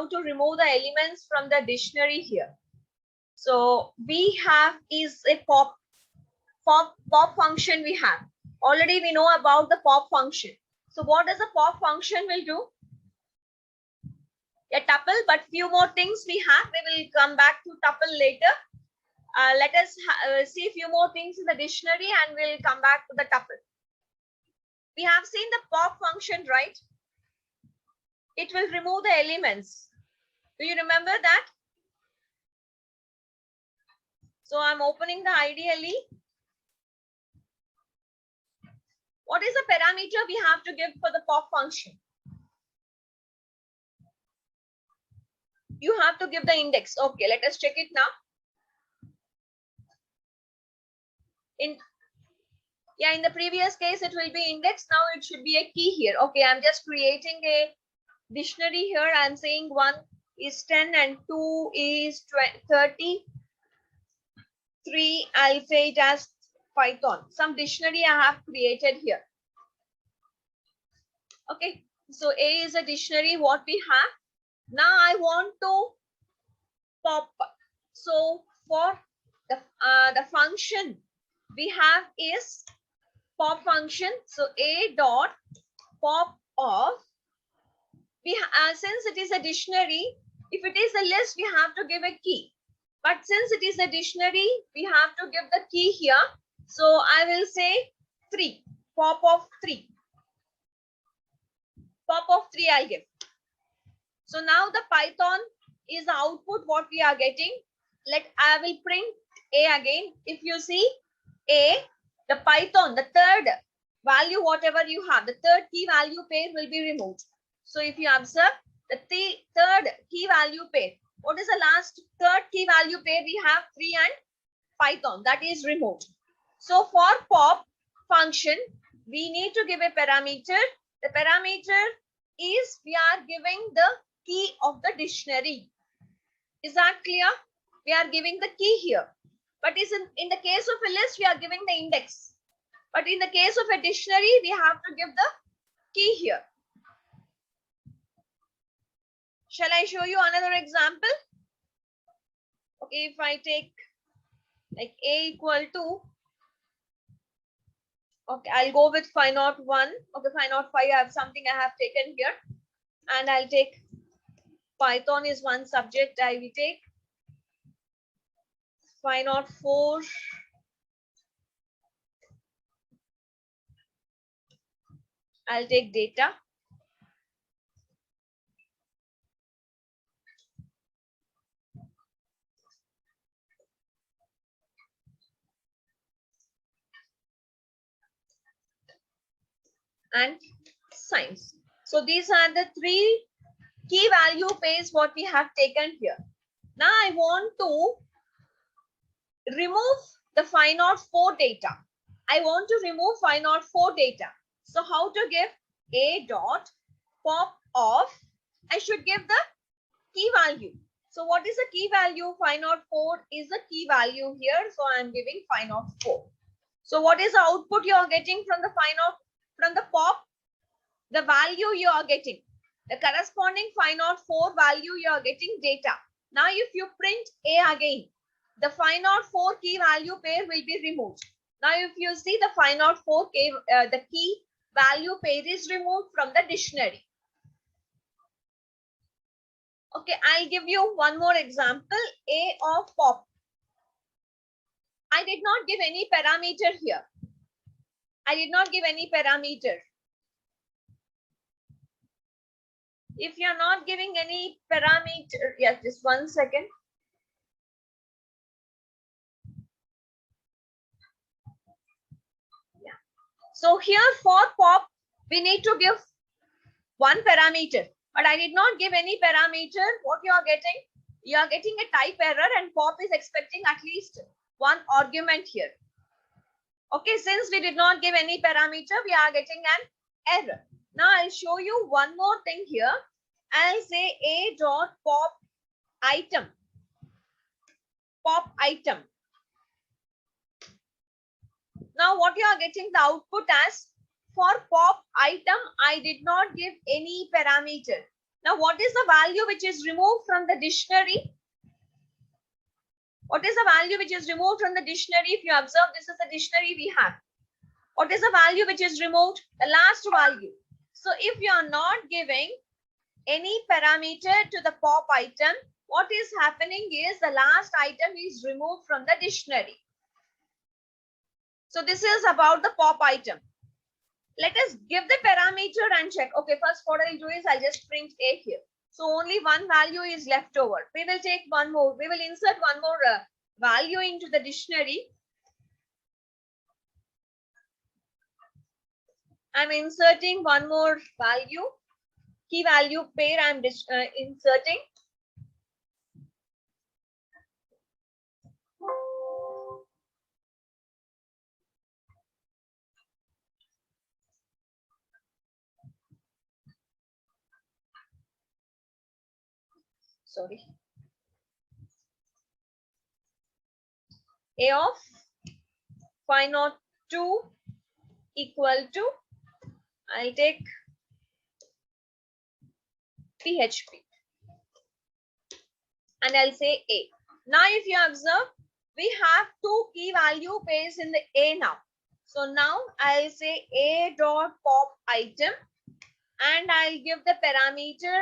want to remove the elements from the dictionary here. So we have is a pop function we have. Already we know about the pop function. So what does a pop function will do? A tuple, but few more things we have. We will come back to tuple later. Let us see a few more things in the dictionary and we'll come back to the tuple. We have seen the pop function, right? It will remove the elements. Do you remember that? So I'm opening the IDLE. What is the parameter we have to give for the pop function? You have to give the index. Okay, let us check it now. In the previous case, it will be index. Now it should be a key here. Okay, I'm just creating a dictionary here. I'm saying 1 is 10 and 2 is 30. 3, I'll say it as Python. Some dictionary I have created here. Okay, so A is a dictionary what we have. Now I want to pop. So for the function we have is pop function. So A dot pop of, since it is a dictionary, if it is a list we have to give a key. But since it is a dictionary, we have to give the key here. So I will say 3, pop of 3. Pop of 3 I'll give. So now the Python is the output what we are getting. I will print A again. If you see A, the Python, the third value, whatever you have, the third key value pair will be removed. So if you observe the third key value pair, what is the last third key value pair? We have 3 and Python, that is removed. So for pop function, we need to give a parameter. The parameter is we are giving the key of the dictionary. Is that clear? We are giving the key here. But is in the case of a list, we are giving the index. But in the case of a dictionary, we have to give the key here. Shall I show you another example? Okay, if I take like A equal to, okay, I'll go with 501. Okay, 505, I have something I have taken here. And I'll take Python is one subject. I will take 504. I'll take data. And science. So these are the 3 key value pairs what we have taken here. Now I want to remove the 504 data. I want to remove 504 data. So how to give A dot pop of, I should give the key value. So what is the key value? 504 is the key value here. So I am giving 504. So what is the output you are getting from the from the pop? The value you are getting. The corresponding 504 value you are getting data. Now if you print A again, the 504 key value pair will be removed. Now if you see the 504 the key value pair is removed from the dictionary. Okay, I'll give you one more example. A of pop. I did not give any parameter here. I did not give any parameter. If you are not giving any parameter, yes, just 1 second. Yeah. So here for pop, we need to give one parameter, but I did not give any parameter. What you are getting? You are getting a type error and pop is expecting at least one argument here. Okay, since we did not give any parameter, we are getting an error. Now I'll show you one more thing here. I'll say A dot pop item. Pop item. Now what you are getting the output as? For pop item, I did not give any parameter. Now, what is the value which is removed from the dictionary? What is the value which is removed from the dictionary? If you observe, this is the dictionary we have. What is the value which is removed? The last value. So if you are not giving any parameter to the pop item, what is happening is the last item is removed from the dictionary. So this is about the pop item. Let us give the parameter and check. Okay, first what I'll do is I'll just print A here. So only one value is left over. We will take one more. We will insert one more value into the dictionary. I'm inserting one more value. Key value pair I'm inserting. Sorry. A of 502 equal to, I'll take PHP and I'll say A. Now if you observe, we have two key value pairs in the A now. So now I'll say A dot pop item and I'll give the parameter,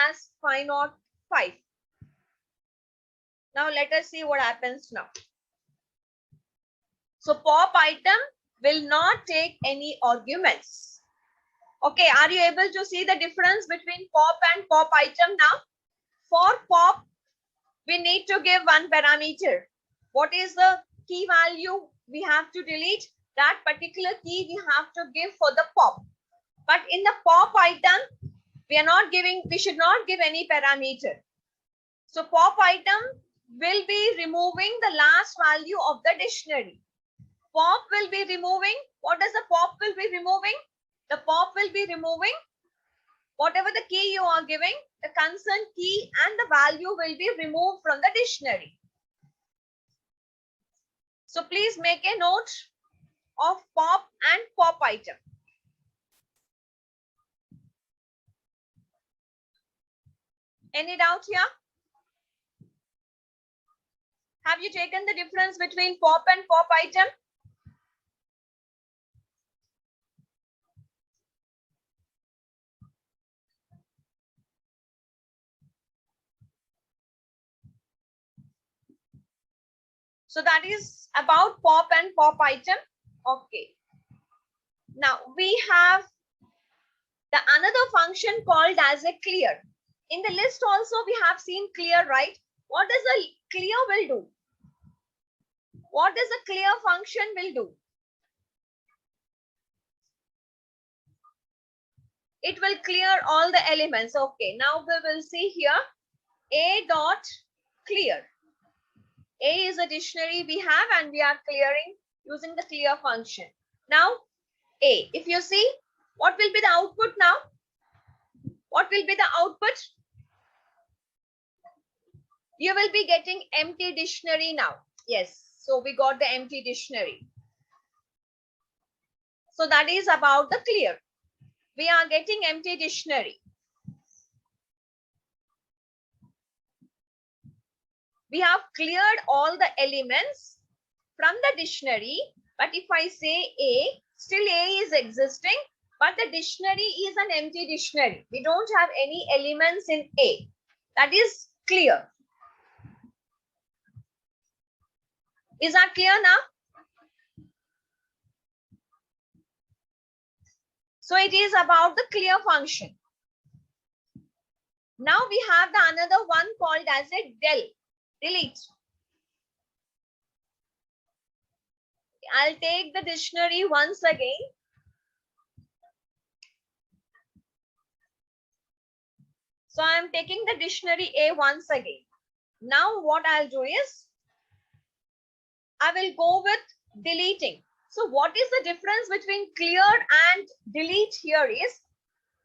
as 505. Now let us see what happens now. So pop item will not take any arguments. Okay, are you able to see the difference between pop and pop item now? For pop, we need to give one parameter. What is the key value we have to delete? That particular key we have to give for the pop. But in the pop item, we should not give any parameter. So pop item will be removing the last value of the dictionary. Pop will be removing, what does the pop will be removing? The pop will be removing whatever the key you are giving, the concerned key and the value will be removed from the dictionary. So please make a note of pop and pop item. Any doubt here? Have you taken the difference between pop and pop item? So that is about pop and pop item. Okay. Now we have the another function called as a clear. In the list also we have seen clear, right? What does a clear will do? What does a clear function will do? It will clear all the elements. Okay, now we will see here A dot clear. A is a dictionary we have and we are clearing using the clear function. Now A, if you see, what will be the output now? What will be the output? You will be getting empty dictionary now. Yes, so we got the empty dictionary. So that is about the clear. We are getting empty dictionary. We have cleared all the elements from the dictionary, but if I say A, still A is existing, but the dictionary is an empty dictionary. We don't have any elements in A. That is clear. Is that clear now? So it is about the clear function. Now we have the another one called as a delete. I'll take the dictionary once again. So I am taking the dictionary A once again. Now what I'll do is I will go with deleting. So what is the difference between clear and delete here is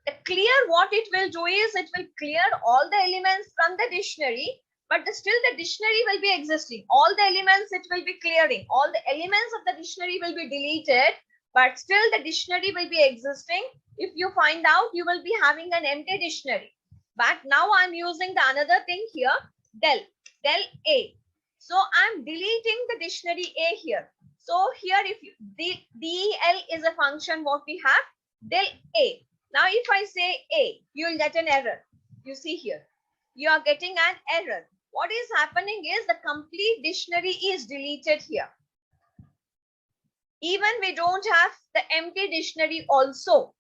the clear, what it will do is it will clear all the elements from the dictionary, but still the dictionary will be existing. All the elements it will be clearing. All the elements of the dictionary will be deleted, but still the dictionary will be existing. if you find out, you will be having an empty dictionary. But now I'm using the another thing here, del A. So I'm deleting the dictionary A here. So here, if you, del is a function what we have, del A. Now if I say A, you will get an error. You see here, you are getting an error. What is happening is the complete dictionary is deleted here. Even we don't have the empty dictionary also.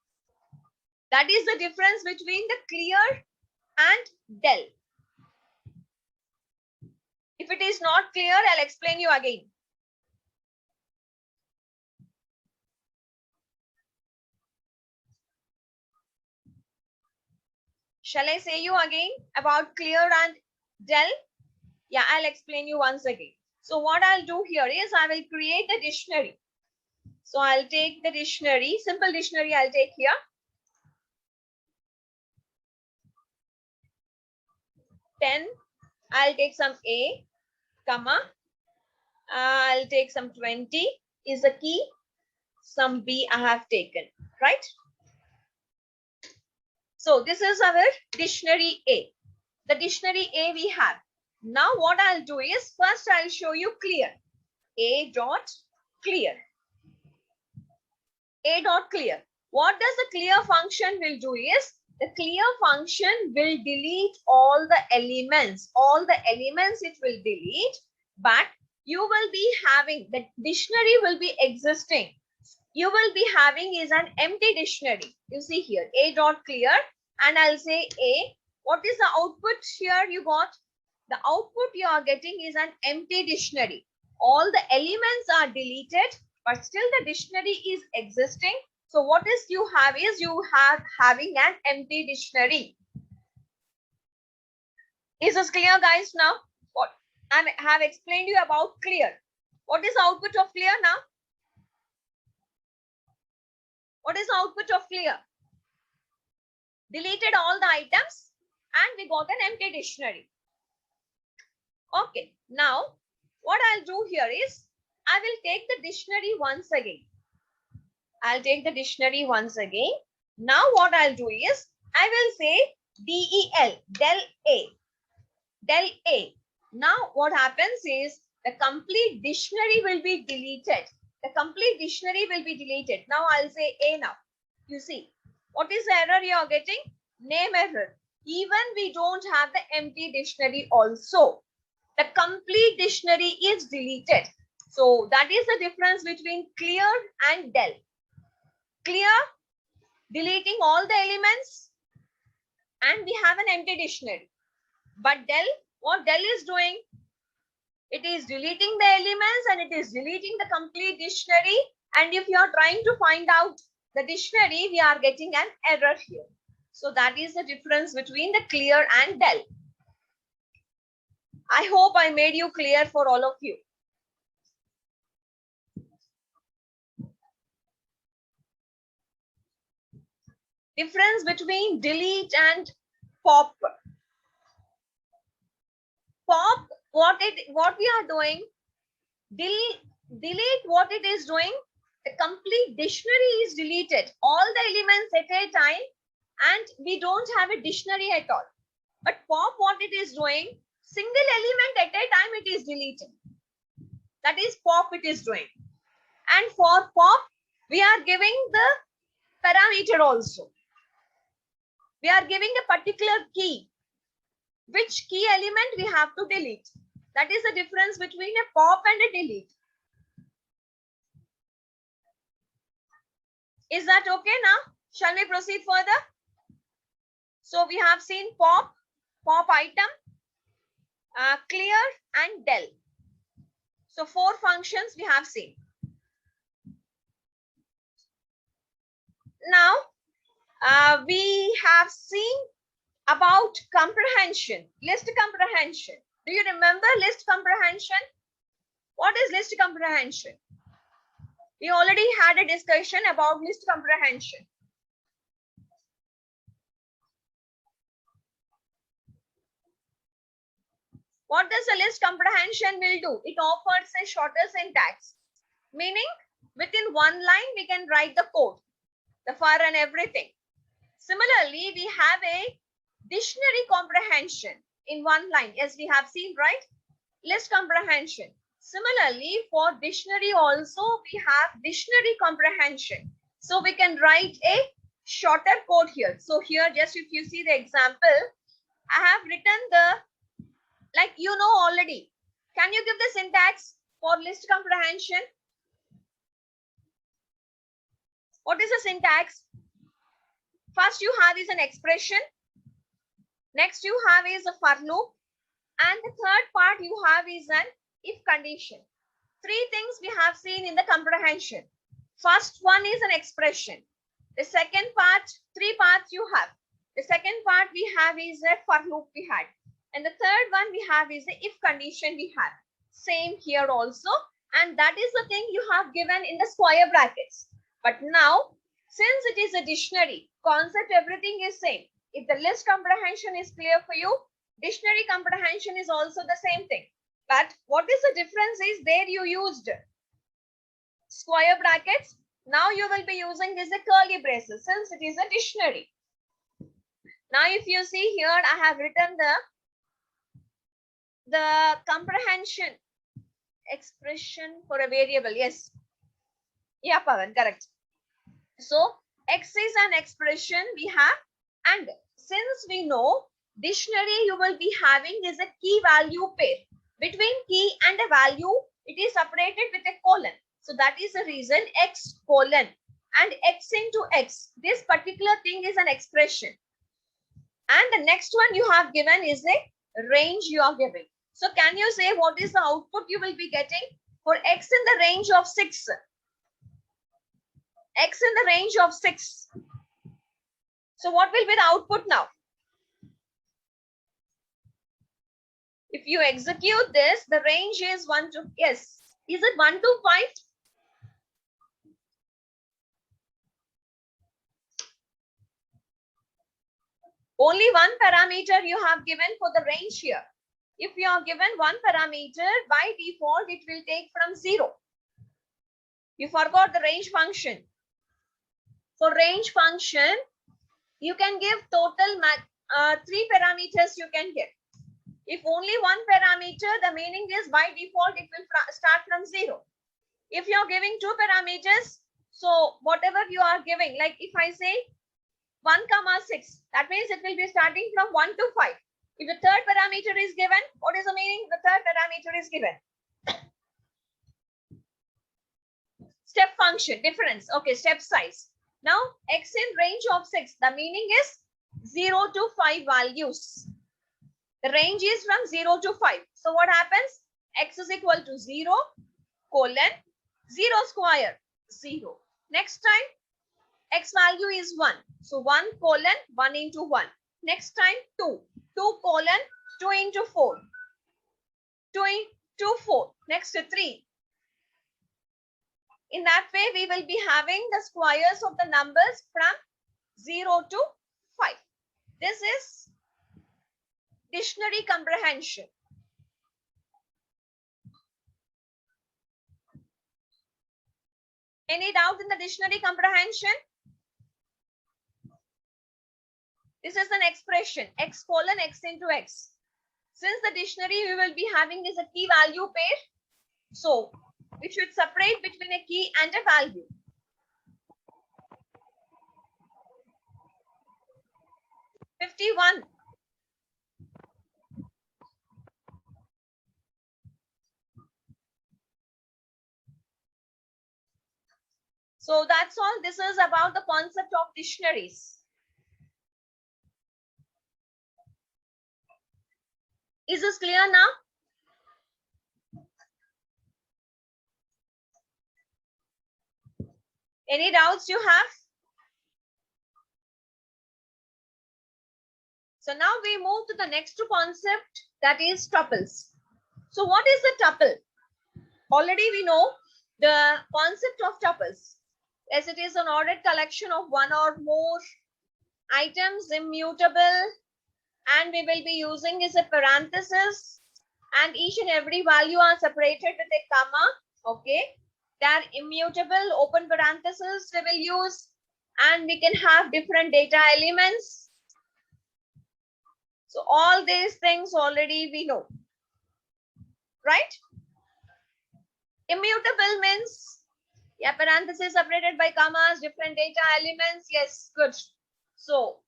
That is the difference between the clear and del. If it is not clear, I'll explain you again. Shall I say you again about clear and del? Yeah, I'll explain you once again. So what I'll do here is I will create the dictionary. So I'll take the dictionary, simple dictionary I'll take here. Ten, I'll take some A, comma, I'll take some 20 is the key, some B I have taken, right? So this is our dictionary A. The dictionary A we have. Now what I'll do is first I'll show you clear. A dot clear. A dot clear. What does the clear function will do is the clear function will delete all the elements. All the elements it will delete, but you will be having the dictionary will be existing. You will be having is an empty dictionary. You see here A dot clear, and I'll say A. What is the output here you got? The output you are getting is an empty dictionary. All the elements are deleted, but still the dictionary is existing. So what is you have is you have having an empty dictionary. Is this clear, guys? Now what I have explained you about clear. What is the output of clear now? What is the output of clear? Deleted all the items and we got an empty dictionary. Okay, now what I'll do here is I will take the dictionary once again. I'll take the dictionary once again. Now what I'll do is I will say del, del A, del A. Now what happens is the complete dictionary will be deleted. The complete dictionary will be deleted. Now I'll say A now. You see, what is the error you are getting? Name error. Even we don't have the empty dictionary also. The complete dictionary is deleted. So that is the difference between clear and del. Clear, deleting all the elements, and we have an empty dictionary. But del, what del is doing? It is deleting the elements and it is deleting the complete dictionary. And if you are trying to find out the dictionary, we are getting an error here. So that is the difference between the clear and del. I hope I made you clear for all of you. Difference between delete and pop. Pop, what we are doing, delete what it is doing, the complete dictionary is deleted, all the elements at a time, and we don't have a dictionary at all. But pop, what it is doing, single element at a time it is deleting. That is pop it is doing. And for pop, we are giving the parameter also. We are giving a particular key. Which key element we have to delete. That is the difference between a pop and a delete. Is that okay now? Shall we proceed further? So we have seen pop, pop item, clear and del. So 4 functions we have seen. Now we have seen about comprehension, list comprehension. Do you remember list comprehension? What is list comprehension? We already had a discussion about list comprehension. What does a list comprehension will do? It offers a shorter syntax, meaning within one line we can write the code. the for and everything. Similarly, we have a dictionary comprehension in one line. Yes, we have seen, right? List comprehension. Similarly, for dictionary also, we have dictionary comprehension. So we can write a shorter code here. So here, just if you see the example, I have written the, like you know already. Can you give the syntax for list comprehension? What is the syntax? First you have is an expression. Next you have is a for loop. And the third part you have is an if condition. Three things we have seen in the comprehension. First one is an expression. The second part, three parts you have. The second part we have is a for loop we had. And the third one we have is the if condition we have. Same here also. And that is the thing you have given in the square brackets. But now, since it is a dictionary, concept, everything is same. If the list comprehension is clear for you, dictionary comprehension is also the same thing. But what is the difference is there you used square brackets. Now you will be using this a curly braces since it is a dictionary. Now if you see here, I have written the comprehension expression for a variable. Yes. Yeah, Pavan, correct. So X is an expression we have, and since we know dictionary you will be having is a key value pair. Between key and a value, it is separated with a colon. So that is the reason X colon and X into X. This particular thing is an expression. And the next one you have given is a range you are giving. So can you say what is the output you will be getting for X in the range of 6? X in the range of 6. So what will be the output now? If you execute this, the range is 1 to, yes. Is it 1 to 5? Only one parameter you have given for the range here. If you are given one parameter, by default, it will take from 0. You forgot the range function. For range function, you can give total 3 parameters you can give. If only one parameter, the meaning is by default, it will start from 0. If you are giving 2 parameters, so whatever you are giving, like if I say 1, 6, that means it will be starting from 1 to 5. If the third parameter is given, what is the meaning? The third parameter is given. Step function, difference. Okay, step size. Now, X in range of 6, the meaning is 0 to 5 values. The range is from 0 to 5. So what happens? X is equal to 0, colon, 0 square, 0. Next time, X value is 1. So 1 colon, 1 into 1. Next time, 2. 2 colon, 2 into 4. 2 into 4. Next, 3. In that way, we will be having the squares of the numbers from 0 to 5. This is dictionary comprehension. Any doubt in the dictionary comprehension? This is an expression, X colon X into X. Since the dictionary we will be having is a key value pair, so we should separate between a key and a value. So that's all. This is about the concept of dictionaries. Is this clear now? Any doubts you have? So now we move to the next concept, that is tuples. So what is the tuple? Already we know the concept of tuples, as it is an ordered collection of one or more items, immutable, and we will be using is a parenthesis, and each and every value are separated with a comma. Okay, they are immutable, open parenthesis we will use, and we can have different data elements. So all these things already we know, right? Immutable means, yeah, parentheses separated by commas, different data elements. Yes, good. So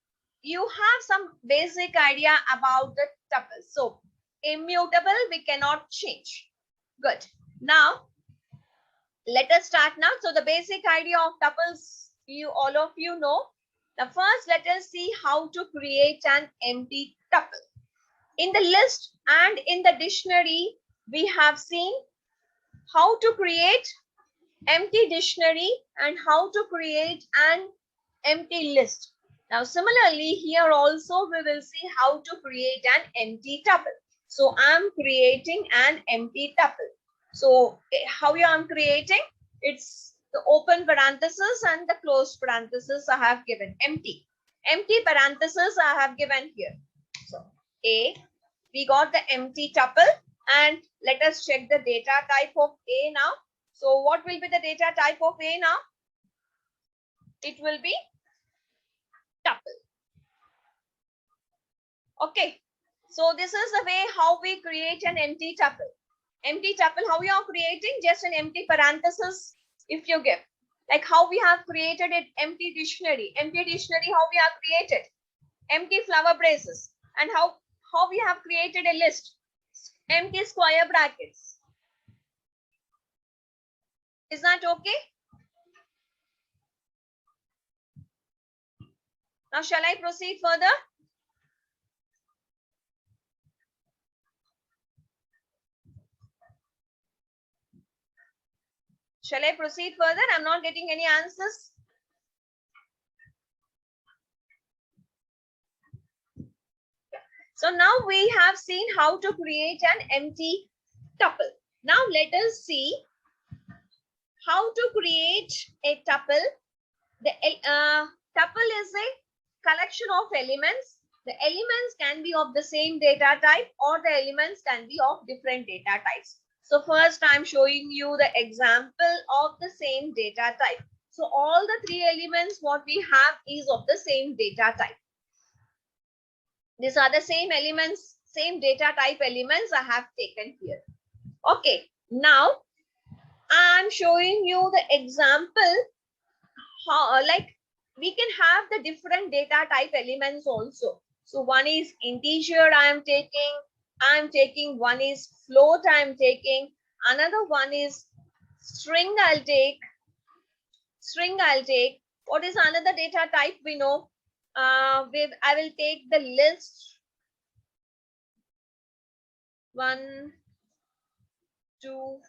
you have some basic idea about the tuple. So immutable, we cannot change. Good. Now let us start now. So the basic idea of tuples, all of you know. The first, let us see how to create an empty tuple. In the list and in the dictionary, we have seen how to create empty dictionary and how to create an empty list. Now similarly, here also we will see how to create an empty tuple. So I'm creating an empty tuple. So how I am creating? It's the open parenthesis and the closed parenthesis I have given. Empty parenthesis I have given here. So A, we got the empty tuple, and let us check the data type of A now. So what will be the data type of A now? It will be tuple. Okay. So this is the way how we create an empty tuple. Empty tuple, how we are creating? Just an empty parenthesis if you give. Like how we have created an empty dictionary. Empty dictionary, how we have created? Empty flower braces. And how we have created a list? Empty square brackets. Is that okay? Now shall I proceed further? Shall I proceed further? I'm not getting any answers. So now we have seen how to create an empty tuple. Now let us see how to create a tuple. The tuple is a collection of elements. The elements can be of the same data type or the elements can be of different data types. So first I'm showing you the example of the same data type. So all the three elements what we have is of the same data type. These are the same elements, same data type elements I have taken here. Okay, now I'm showing you the example how like we can have the different data type elements also. So one is integer I am taking, one is float I am taking, another one is string I'll take. What is another data type we know? I will take the list 1, 2.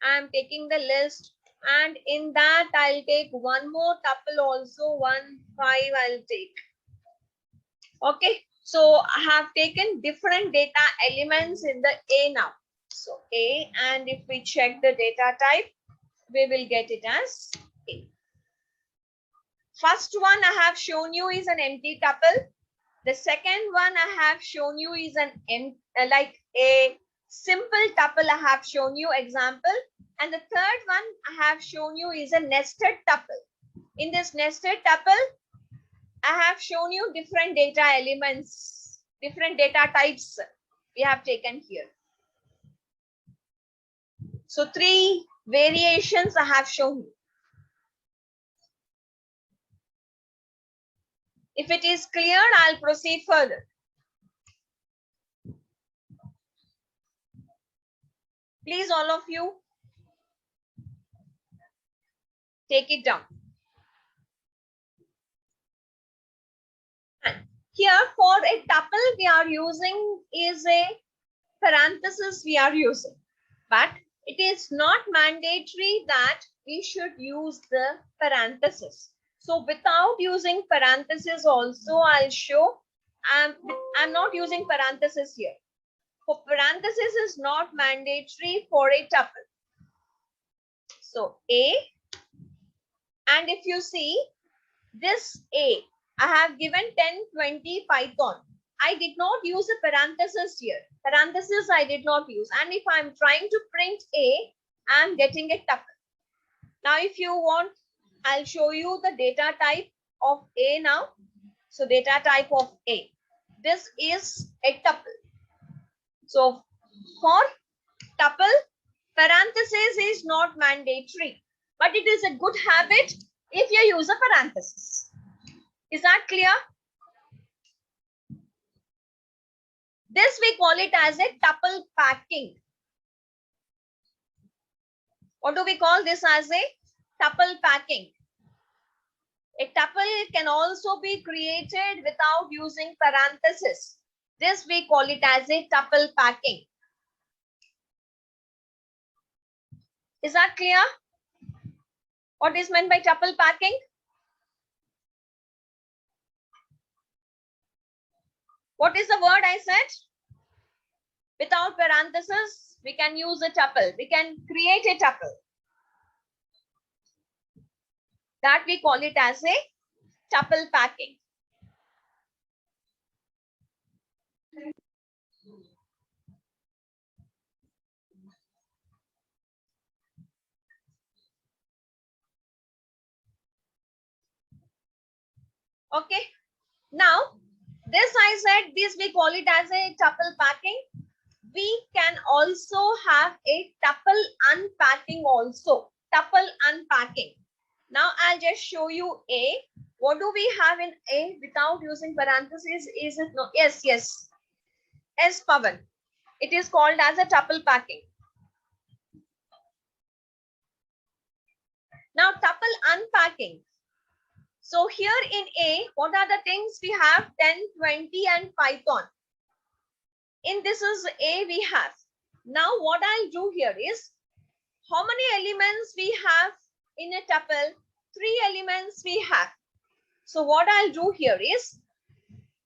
I am taking the list, and in that I'll take one more tuple also, 1, 5 I'll take. Okay, so I have taken different data elements in the A now. So A, and if we check the data type, we will get it as A. First one I have shown you is an empty tuple. The second one I have shown you is an like a simple tuple I have shown you example. And the third one I have shown you is a nested tuple. In this nested tuple, I have shown you different data elements, different data types we have taken here. So 3 variations I have shown you. If it is clear, I'll proceed further. Please, all of you, take it down. And here for a tuple we are using is a parenthesis we are using. But it is not mandatory that we should use the parenthesis. So without using parenthesis also, I'll show I'm not using parenthesis here. For parenthesis is not mandatory for a tuple. So A, and if you see this A, I have given 10, 20 Python. I did not use a parenthesis here. Parenthesis I did not use. And if I'm trying to print A, I'm getting a tuple. Now if you want I'll show you the data type of A now. So data type of A. This is a tuple. So for tuple, parenthesis is not mandatory, but it is a good habit if you use a parenthesis. Is that clear? This we call it as a tuple packing. What do we call this as a tuple packing? A tuple can also be created without using parenthesis. This we call it as a tuple packing. Is that clear? What is meant by tuple packing? What is the word I said? Without parenthesis, we can use a tuple. We can create a tuple. That we call it as a tuple packing. Okay. Now, this I said, this we call it as a tuple packing. We can also have a tuple unpacking also. Tuple unpacking. Now, I'll just show you A. What do we have in A without using parentheses? Is it no? Yes, yes. S, Pavan. It is called as a tuple packing. Now, tuple unpacking. So here in A, what are the things we have? 10, 20 and Python. In this is A we have. Now what I'll do here is, how many elements we have in a tuple? 3 elements we have. So what I'll do here is,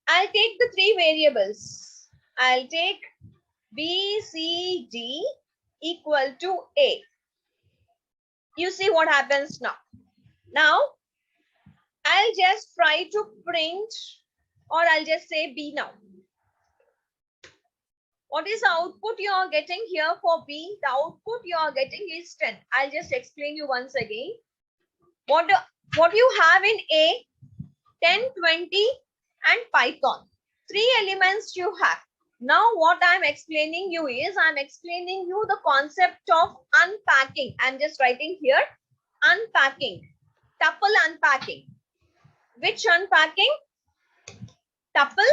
I'll take the 3 variables. I'll take B, C, D equal to A. You see what happens now. Now, I'll just try to print, or I'll just say B now. What is the output you are getting here for B? The output you are getting is 10. I'll just explain you once again. What you have in A, 10, 20 and Python. 3 elements you have. Now what I'm explaining you is, I'm explaining you the concept of unpacking. I'm just writing here, unpacking, tuple unpacking. Which unpacking? Tuple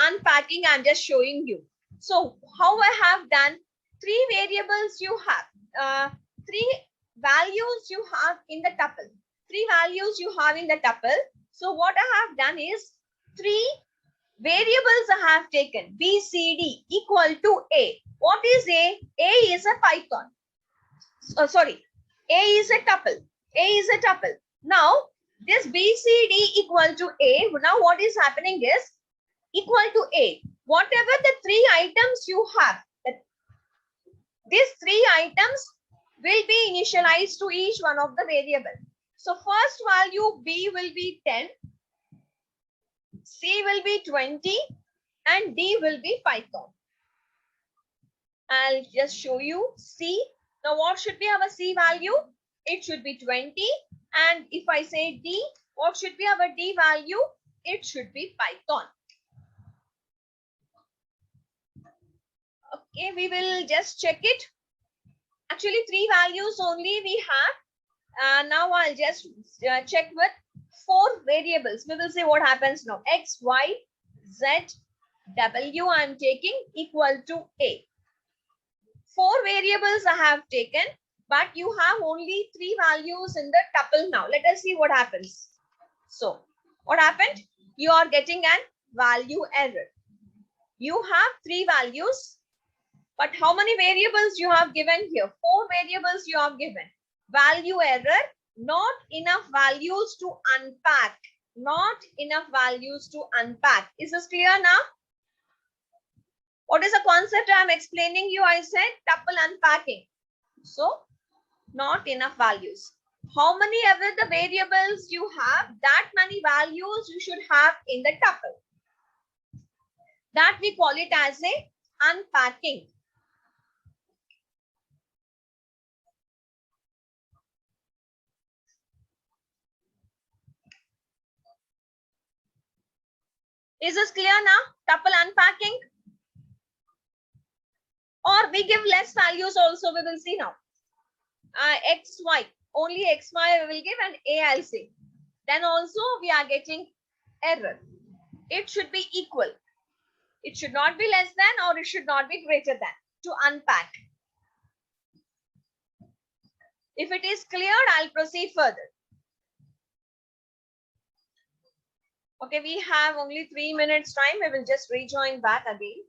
unpacking I'm just showing you. So how I have done, 3 variables you have, 3 values you have in the tuple. 3 values you have in the tuple. So what I have done is, 3 variables I have taken, B, C, D equal to A. What is A? A is a Python. A is a tuple. A is a tuple. Now, this B, C, D equal to A. Now, what is happening is, equal to A. Whatever the 3 items you have, these 3 items will be initialized to each one of the variable. So, first value B will be 10. C will be 20 and D will be Python. I'll just show you C. Now what should be our C value? It should be 20. And if I say D, what should be our D value? It should be Python. Okay, we will just check it. Actually 3 values only we have. Now I'll just check with 4 variables. We will see what happens now. X, Y, Z, W I'm taking equal to A. 4 variables I have taken, but you have only 3 values in the tuple now. Let us see what happens. So, what happened? You are getting an value error. You have 3 values, but how many variables you have given here? 4 variables you have given. Value error. Not enough values to unpack. Not enough values to unpack. Is this clear now? What is the concept I am explaining you? I said tuple unpacking. So, not enough values. How many ever the variables you have, that many values you should have in the tuple. That we call it as a unpacking. Is this clear now? Tuple unpacking. Or we give less values also, we will see now. X, Y, only X, Y we will give and A I'll say. Then also we are getting error. It should be equal. It should not be less than or it should not be greater than to unpack. If it is cleared, I'll proceed further. Okay, we have only 3 minutes time. We will just rejoin back again.